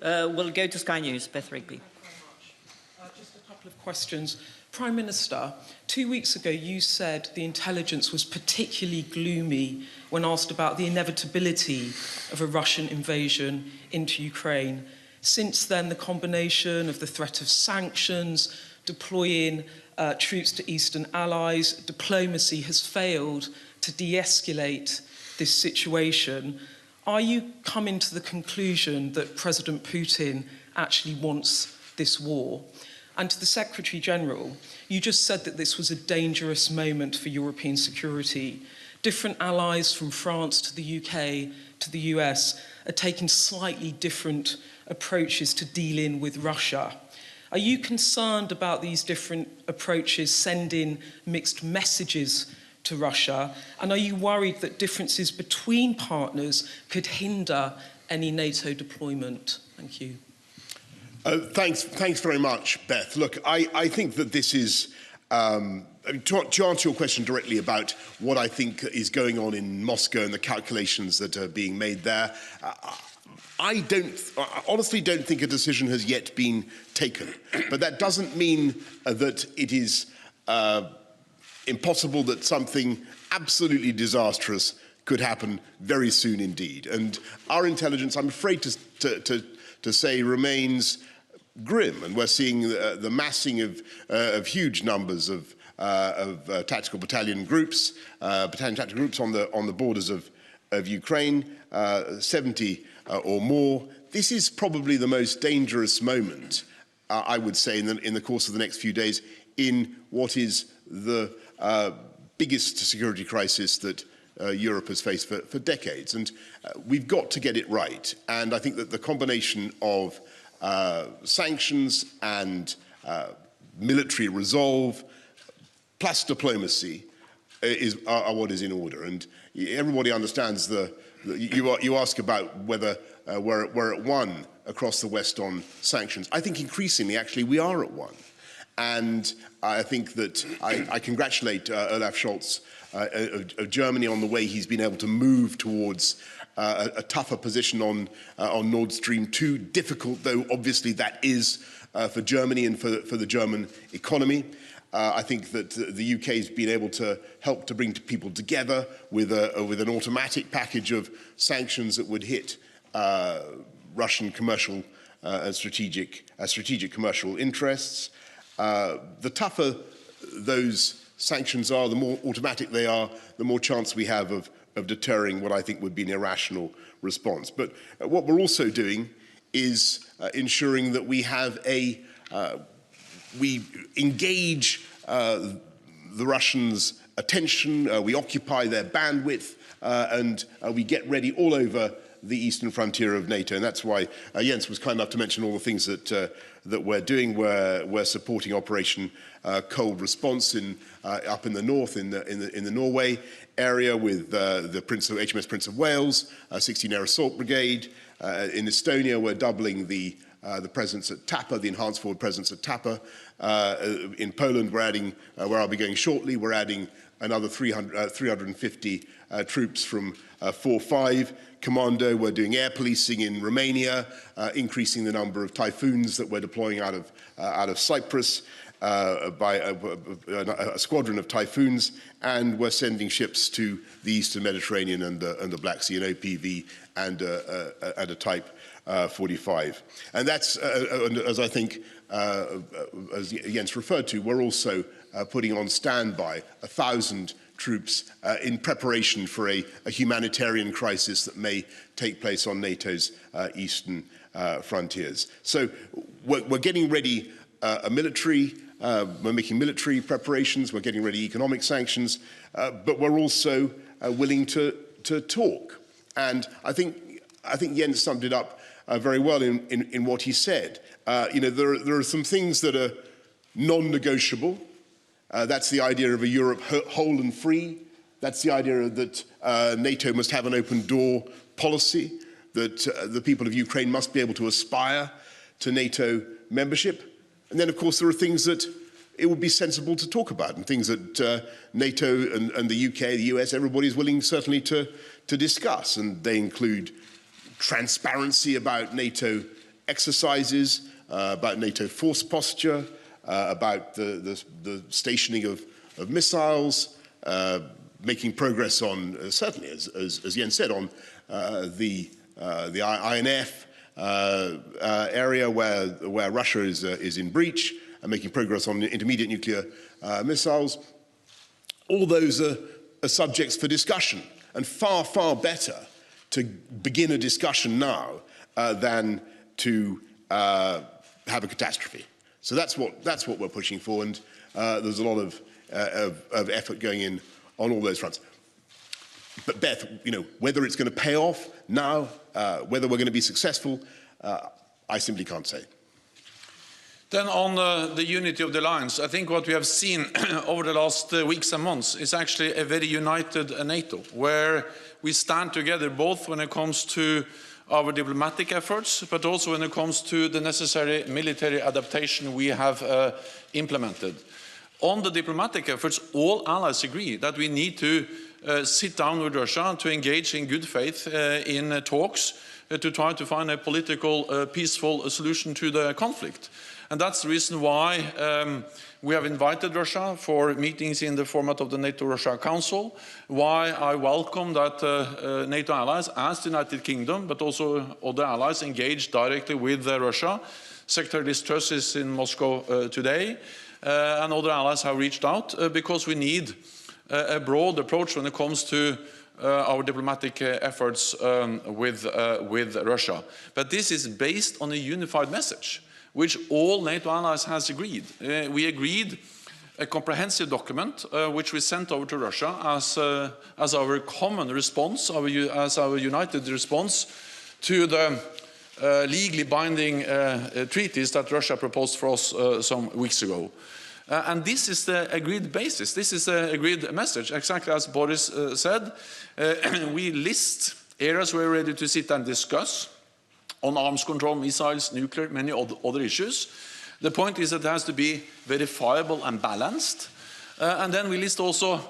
We'll go to Sky News. Beth Rigby. Just a couple of questions. Prime Minister, 2 weeks ago you said the intelligence was particularly gloomy when asked about the inevitability of a Russian invasion into Ukraine. Since then, the combination of the threat of sanctions, deploying troops to Eastern allies, diplomacy has failed to de-escalate this situation. Are you coming to the conclusion that President Putin actually wants this war? And to the Secretary General, you just said that this was a dangerous moment for European security. Different allies from France to the UK to the US are taking slightly different approaches to dealing with Russia. Are you concerned about these different approaches sending mixed messages to Russia? And are you worried that differences between partners could hinder any NATO deployment? Thank you. Thanks very much, Beth. Look, I think that this is, to answer your question directly about what I think is going on in Moscow and the calculations that are being made there, I honestly don't think a decision has yet been taken. But that doesn't mean that it is impossible that something absolutely disastrous could happen very soon indeed. And our intelligence, I'm afraid to say, remains grim, and we're seeing the massing of huge numbers of tactical battalion groups, tactical groups on the borders of Ukraine, 70 or more. This is probably the most dangerous moment, I would say, in the course of the next few days, in what is the biggest security crisis that Europe has faced for decades. And we've got to get it right. And I think that the combination of sanctions and military resolve plus diplomacy are what is in order. And everybody understands you ask about whether we're at one across the West on sanctions. I think increasingly, actually, we are at one. And I think that I congratulate Olaf Scholz of Germany on the way he's been able to move towards a tougher position on Nord Stream 2. Difficult, though, obviously, that is for Germany and for the German economy. I think that the UK has been able to help to bring people together with an automatic package of sanctions that would hit Russian commercial and strategic commercial interests. The tougher those sanctions are, the more automatic they are, the more chance we have of deterring what I think would be an irrational response. But what we're also doing is ensuring that we have we engage the Russians' attention, we occupy their bandwidth, and we get ready all over the eastern frontier of NATO. And that's why Jens was kind enough to mention all the things that we're doing. We're supporting Operation Cold Response up in the north, in the Norway area, with the HMS Prince of Wales, 16 Air Assault Brigade. In Estonia, we're doubling the presence at Tapa, the enhanced forward presence at Tapa. In Poland, we're adding, where I'll be going shortly, we're adding another 350 troops from 4-5 Commando. We're doing air policing in Romania, increasing the number of Typhoons that we're deploying out of Cyprus by a squadron of Typhoons, and we're sending ships to the Eastern Mediterranean and the Black Sea, an OPV and a Type 45. And that's, as I think, as Jens referred to, we're also putting on standby 1,000 troops in preparation for a humanitarian crisis that may take place on NATO's eastern frontiers. So we're getting ready we're making military preparations, we're getting ready economic sanctions, but we're also willing to talk. And I think Jens summed it up very well in what he said. There are some things that are non-negotiable. That's the idea of a Europe whole and free. That's the idea that NATO must have an open door policy, that the people of Ukraine must be able to aspire to NATO membership. And then, of course, there are things that it would be sensible to talk about, and things that NATO and the UK, the US, everybody is willing certainly to discuss. And they include transparency about NATO exercises, about NATO force posture, about the stationing of missiles, making progress on, certainly, as Jens said, on the INF area where Russia is in breach, and making progress on intermediate nuclear missiles. All those are subjects for discussion, and far, far better to begin a discussion now than to have a catastrophe. So that's what we're pushing for, and there's a lot of effort going in on all those fronts. But Beth, whether it's going to pay off now, whether we're going to be successful, I simply can't say. Then on the unity of the alliance, I think what we have seen over the last weeks and months is actually a very united NATO, where we stand together both when it comes to our diplomatic efforts, but also when it comes to the necessary military adaptation we have implemented. On the diplomatic efforts, all allies agree that we need to sit down with Russia to engage in good faith in talks to try to find a political, peaceful solution to the conflict. And that's the reason why we have invited Russia for meetings in the format of the NATO-Russia Council, why I welcome that NATO allies, as the United Kingdom, but also other allies, engage directly with Russia. Secretary Truss is in Moscow today, and other allies have reached out because we need a broad approach when it comes to our diplomatic efforts with Russia. But this is based on a unified message, which all NATO allies has agreed. We agreed a comprehensive document which we sent over to Russia as our common response, as our united response to the legally binding treaties that Russia proposed for us some weeks ago. And this is the agreed basis. This is the agreed message. Exactly as Boris said, we list areas where we're ready to sit and discuss on arms control, missiles, nuclear, many other issues. The point is that it has to be verifiable and balanced. And then we list also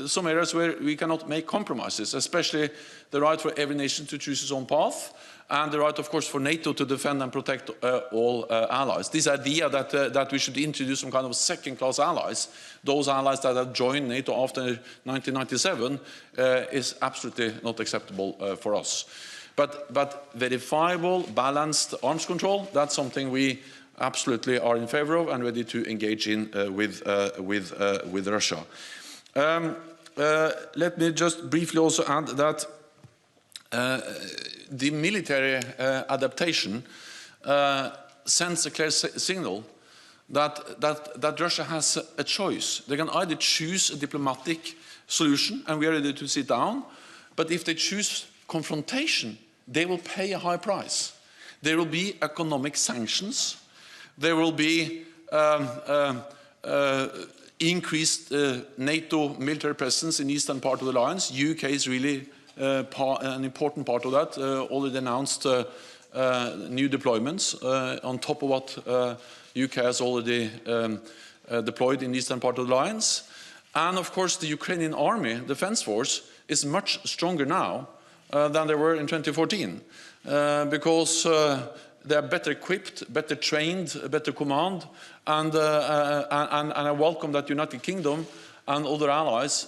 some areas where we cannot make compromises, especially the right for every nation to choose its own path, and the right, of course, for NATO to defend and protect all allies. This idea that we should introduce some kind of second-class allies, those allies that have joined NATO after 1997, is absolutely not acceptable for us. But verifiable, balanced arms control, that's something we absolutely are in favor of and ready to engage in with Russia. Let me just briefly also add that the military adaptation sends a clear signal that Russia has a choice. They can either choose a diplomatic solution, and we are ready to sit down, but if they choose confrontation, they will pay a high price. There will be economic sanctions. There will be increased NATO military presence in the eastern part of the alliance. UK is really an important part of that. Already announced new deployments on top of what UK has already deployed in the eastern part of the alliance. And of course, the Ukrainian army, defense force, is much stronger now than they were in 2014 because they are better equipped, better trained, better command, and I welcome that United Kingdom and other allies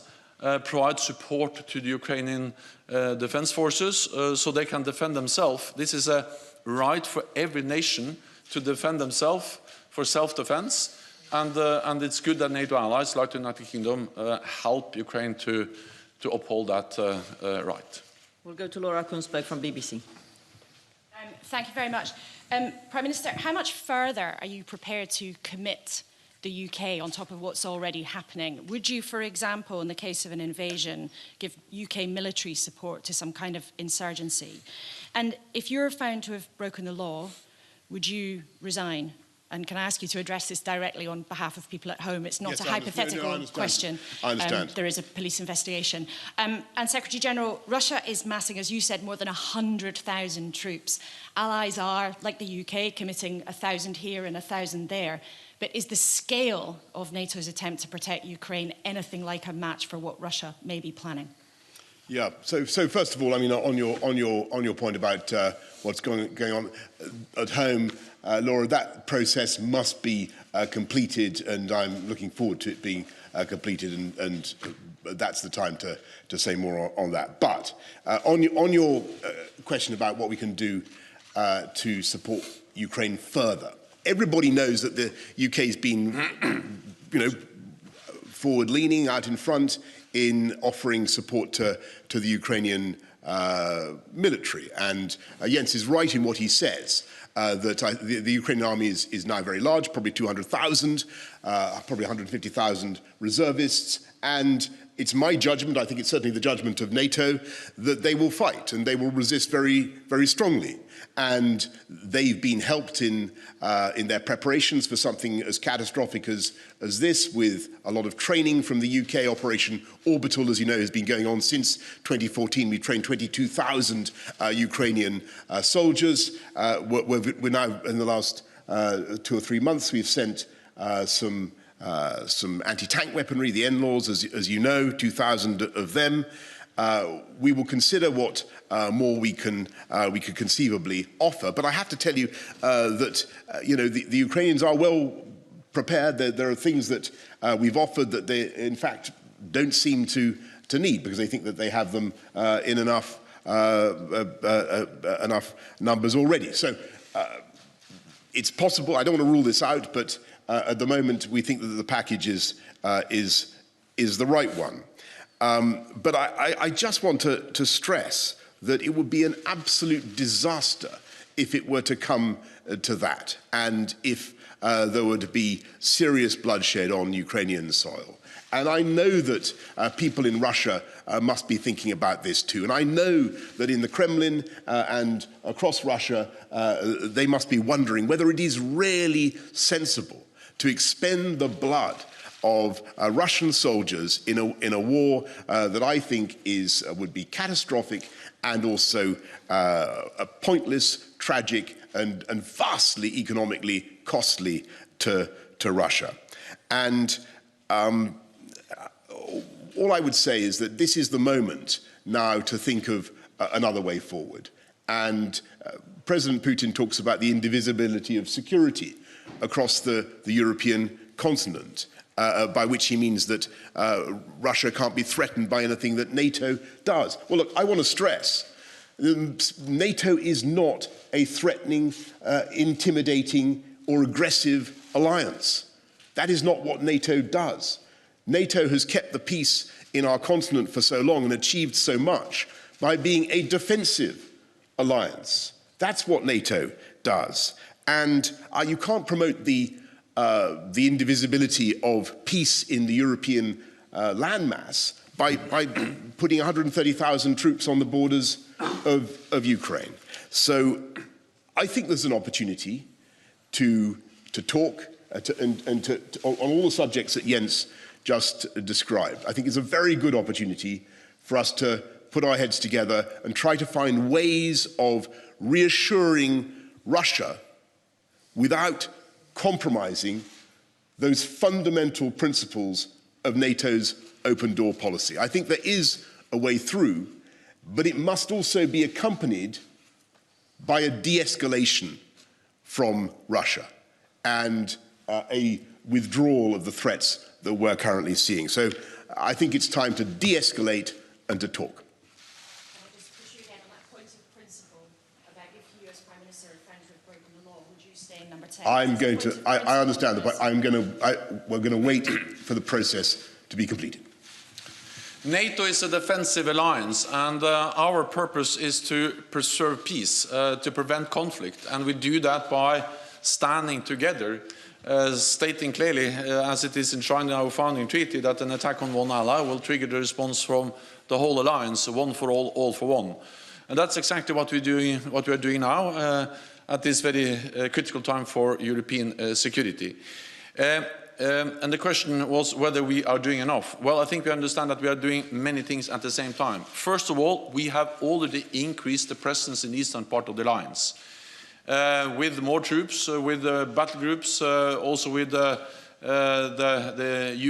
provide support to the Ukrainian defense forces so they can defend themselves. This is a right for every nation to defend themselves for self-defense, and it's good that NATO allies like the United Kingdom help Ukraine to uphold that right. We'll go to Laura Kunsberg from BBC. Thank you very much. Prime Minister, how much further are you prepared to commit the UK on top of what's already happening? Would you, for example, in the case of an invasion, give UK military support to some kind of insurgency? And if you're found to have broken the law, would you resign? And can I ask you to address this directly on behalf of people at home? It's not a hypothetical question. I understand. There is a police investigation. And Secretary General, Russia is massing, as you said, more than 100,000 troops. Allies are, like the UK, committing 1,000 here and 1,000 there. But is the scale of NATO's attempt to protect Ukraine anything like a match for what Russia may be planning? Yeah. So first of all, I mean, on your point about what's going on at home, Laura, that process must be completed, and I'm looking forward to it being completed, and that's the time to say more on that. But on your question about what we can do to support Ukraine further, everybody knows that the UK's been, forward-leaning, out in front in offering support to the Ukrainian military. And Jens is right in what he says, that the Ukrainian army is now very large, probably 200,000, probably 150,000 reservists, and it's my judgment, I think it's certainly the judgment of NATO, that they will fight and they will resist very, very strongly. And they've been helped in their preparations for something as catastrophic as this, with a lot of training from the UK. Operation Orbital, as you know, has been going on since 2014. We trained 22,000 Ukrainian soldiers. We're now, in the last 2 or 3 months, we've sent some anti-tank weaponry, the NLAWs, as you know, 2,000 of them. We will consider what more we could conceivably offer. But I have to tell you that the Ukrainians are well prepared. There are things that we've offered that they, in fact, don't seem to need, because they think that they have them in enough numbers already. So it's possible. I don't want to rule this out, but at the moment we think that the package is the right one. But I just want to stress that it would be an absolute disaster if it were to come to that, and if there were to be serious bloodshed on Ukrainian soil. And I know that people in Russia must be thinking about this too. And I know that in the Kremlin and across Russia, they must be wondering whether it is really sensible to expend the blood of Russian soldiers in a war that I think would be catastrophic, and also pointless, tragic, and vastly economically costly to Russia. And all I would say is that this is the moment now to think of another way forward. And President Putin talks about the indivisibility of security across the European continent, by which he means that Russia can't be threatened by anything that NATO does. Well, look, I want to stress, NATO is not a threatening, intimidating, or aggressive alliance. That is not what NATO does. NATO has kept the peace in our continent for so long and achieved so much by being a defensive alliance. That's what NATO does. And you can't promote the indivisibility of peace in the European landmass by putting 130,000 troops on the borders of Ukraine. So I think there's an opportunity to talk on all the subjects that Jens just described. I think it's a very good opportunity for us to put our heads together and try to find ways of reassuring Russia without compromising those fundamental principles of NATO's open door policy. I think there is a way through, but it must also be accompanied by a de-escalation from Russia and a withdrawal of the threats that we're currently seeing. So I think it's time to de-escalate and to talk. Can I just push you again on that point of principle about if you as Prime Minister and friends have broken the law, would you stay in number 10? I'm going to, I understand the point. We're going to wait for the process to be completed. NATO is a defensive alliance, and our purpose is to preserve peace, to prevent conflict, and we do that by standing together, stating clearly, as it is enshrined in our founding treaty, that an attack on one ally will trigger the response from the whole alliance, one for all for one. And that's exactly what we're doing now at this very critical time for European security. And the question was whether we are doing enough. Well, I think we understand that we are doing many things at the same time. First of all, we have already increased the presence in the eastern part of the alliance. With more troops, with battle groups, also with the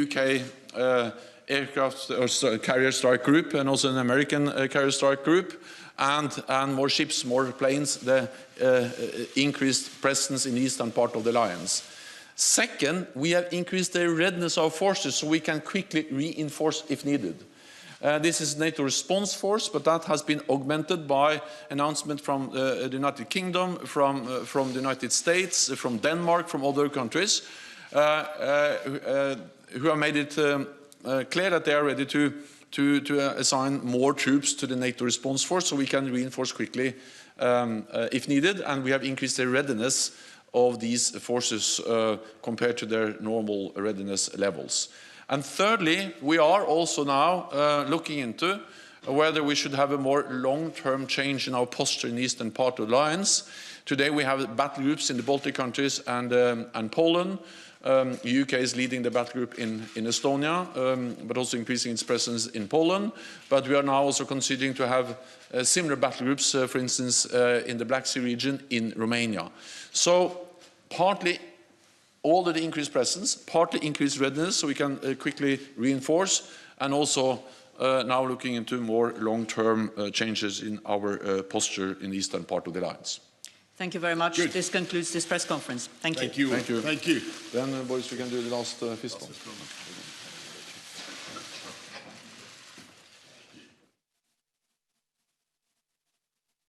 UK aircraft or carrier strike group, and also an American carrier strike group, and more ships, more planes, the increased presence in the eastern part of the alliance. Second, we have increased the readiness of forces so we can quickly reinforce if needed. This is NATO response force, but that has been augmented by announcement from the United Kingdom, from the United States, from Denmark, from other countries, who have made it clear that they are ready to assign more troops to the NATO response force so we can reinforce quickly if needed, and we have increased the readiness of these forces compared to their normal readiness levels. And thirdly, we are also now looking into whether we should have a more long-term change in our posture in the eastern part of the alliance. Today we have battle groups in the Baltic countries and Poland. The UK is leading the battle group in Estonia, but also increasing its presence in Poland. But we are now also considering to have similar battle groups, for instance, in the Black Sea region in Romania. So partly all the increased presence, partly increased readiness so we can quickly reinforce, and also now looking into more long-term changes in our posture in the eastern part of the alliance. Thank you very much. Good. This concludes this press conference. Thank you. Thank you. Thank you. Thank you. Then, Boris, we can do the last fist bump.